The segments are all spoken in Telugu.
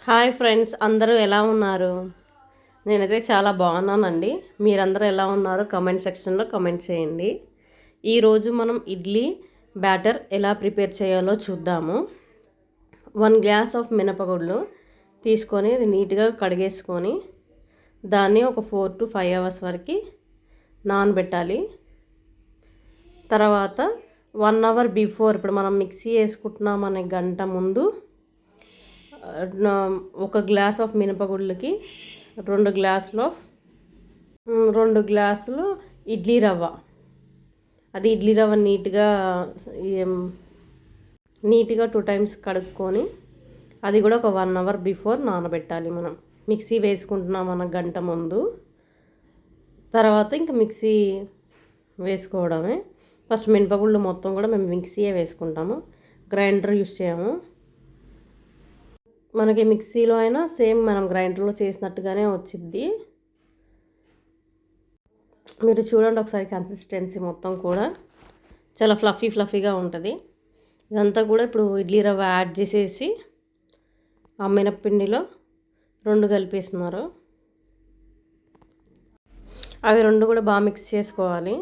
హాయ్ ఫ్రెండ్స్, అందరూ ఎలా ఉన్నారు? నేనైతే చాలా బాగున్నానండి. మీరందరూ ఎలా ఉన్నారో కామెంట్ సెక్షన్లో కామెంట్ చేయండి. ఈరోజు మనం ఇడ్లీ బ్యాటర్ ఎలా ప్రిపేర్ చేయాలో చూద్దాము. 1 గ్లాస్ ఆఫ్ మినపగుళ్ళు తీసుకొని అది నీట్గా కడిగేసుకొని దాన్ని ఒక 4 to 5 అవర్స్ వరకు నానబెట్టాలి. తర్వాత 1 అవర్ బిఫోర్, ఇప్పుడు మనం మిక్సీ వేసుకుంటున్నామనే గంట ముందు 1 గ్లాస్ ఆఫ్ మినపగుళ్ళకి 2 గ్లాసులు ఇడ్లీ రవ్వ. అది ఇడ్లీ రవ్వ నీట్గా 2 టైమ్స్ కడుక్కొని అది కూడా ఒక 1 అవర్ బిఫోర్ నానబెట్టాలి. మనం మిక్సీ వేసుకుంటున్నాం మన గంట ముందు. తర్వాత ఇంకా మిక్సీ వేసుకోవడమే. ఫస్ట్ మినపగుళ్ళు మొత్తం కూడా మేము మిక్సీయే వేసుకుంటాము, గ్రైండర్ యూస్ చేయము. మనకి మిక్సీలో అయినా సేమ్ మనం గ్రైండర్లో చేసినట్టుగానే వచ్చిద్ది. మీరు చూడండి ఒకసారి, కన్సిస్టెన్సీ మొత్తం కూడా చాలా ఫ్లఫీగా ఉంటుంది. ఇదంతా కూడా ఇప్పుడు ఇడ్లీ రవ్వ యాడ్ చేసేసి ఆ మినప్పిండిలో 2 కలిపేస్తున్నారు. అవి 2 కూడా బాగా మిక్స్ చేసుకోవాలి.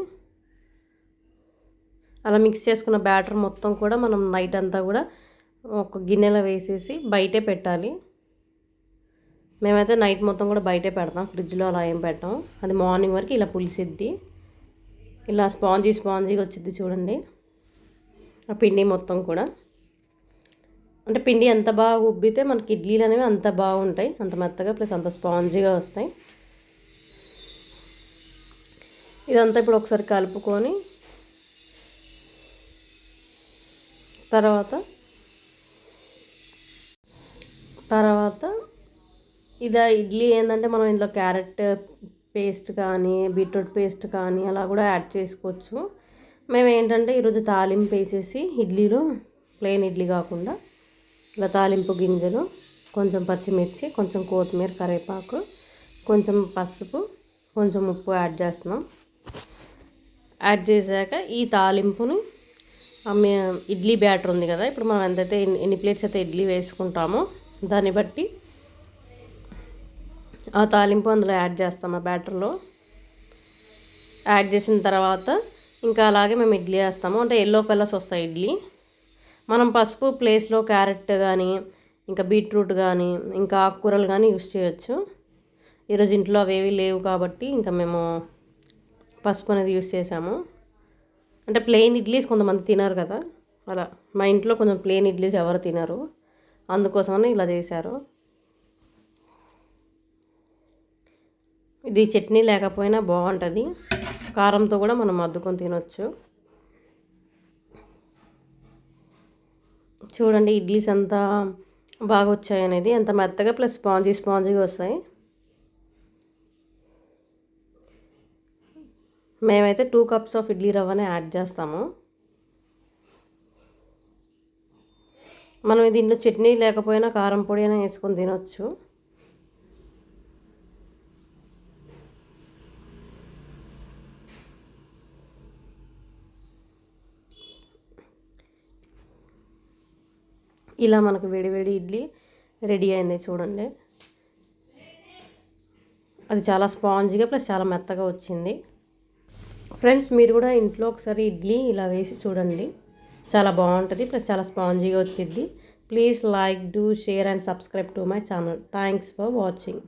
అలా మిక్స్ చేసుకున్న బ్యాటర్ మొత్తం కూడా మనం నైట్ అంతా కూడా ఒక గిన్నెలో వేసేసి బయటే పెట్టాలి. మేమైతే నైట్ మొత్తం కూడా బయటే పెడతాం, ఫ్రిడ్జ్లో అలా ఏం పెట్టాం. అది మార్నింగ్ వరకు ఇలా పులిసిద్ది, ఇలా స్పాంజీగా వచ్చిద్ది. చూడండి ఆ పిండి మొత్తం కూడా, అంటే పిండి ఎంత బాగా ఉబ్బితే మనకి ఇడ్లీలు అనేవి అంత బాగుంటాయి, అంత మెత్తగా ప్లస్ అంత స్పాంజీగా వస్తాయి. ఇదంతా ఇప్పుడు ఒకసారి కలుపుకొని తర్వాత ఇది ఇడ్లీ ఏంటంటే మనం ఇందులో క్యారెట్ పేస్ట్ కానీ బీట్రూట్ పేస్ట్ కానీ అలా కూడా యాడ్ చేసుకోవచ్చు. మేము ఏంటంటే ఈరోజు తాలింపు వేసేసి ఇడ్లీలో ప్లెయిన్ ఇడ్లీ కాకుండా ఇలా తాలింపు గింజలు, కొంచెం పచ్చిమిర్చి, కొంచెం కొత్తిమీర, కరివేపాకు, కొంచెం పసుపు, కొంచెం ఉప్పు యాడ్ చేస్తున్నాం. యాడ్ చేశాక ఈ తాలింపుని ఇడ్లీ బ్యాటర్ ఉంది కదా, ఇప్పుడు మనం ఎంతైతే ఎన్ని ప్లేట్స్ అయితే ఇడ్లీ వేసుకుంటామో దాన్ని బట్టి ఆ తాలింపు అందులో యాడ్ చేస్తాం. ఆ బ్యాటర్లో యాడ్ చేసిన తర్వాత ఇంకా అలాగే మేము ఇడ్లీ వేస్తాము. అంటే ఎల్లో కలర్స్ వస్తాయి ఇడ్లీ. మనం పసుపు ప్లేస్లో క్యారెట్ కానీ ఇంకా బీట్రూట్ కానీ ఇంకా ఆకుకూరలు కానీ యూస్ చేయొచ్చు. ఈరోజు ఇంట్లో అవేవి లేవు కాబట్టి ఇంకా మేము పసుపు అనేది యూస్ చేసాము. అంటే ప్లెయిన్ ఇడ్లీస్ కొంతమంది తినరు కదా, అలా మా ఇంట్లో కొంచెం ప్లెయిన్ ఇడ్లీస్ ఎవరు తినరు, అందుకోసమని ఇలా చేశారు. ఇది చట్నీ లేకపోయినా బాగుంటుంది, కారంతో కూడా మనం అద్దుకొని తినొచ్చు. చూడండి ఇడ్లీస్ ఎంత బాగా వచ్చాయి అనేది, ఎంత మెత్తగా ప్లస్ స్పాంజీగా వస్తాయి. మేమైతే 2 cups ఆఫ్ ఇడ్లీ రవ్వనే యాడ్ చేస్తాము. మనం దీంట్లో చట్నీ లేకపోయినా కారం పొడి అయినా వేసుకొని తినొచ్చు. ఇలా మనకు వేడి ఇడ్లీ రెడీ అయింది చూడండి. అది చాలా స్పాంజీగా ప్లస్ చాలా మెత్తగా వచ్చింది. ఫ్రెండ్స్, మీరు కూడా ఇంట్లో ఒకసారి ఇడ్లీ ఇలా వేసి చూడండి, చాలా బాగుంటుంది ప్లస్ చాలా స్పాంజీగా వచ్చింది. Please like, do share and subscribe to my channel. Thanks for watching.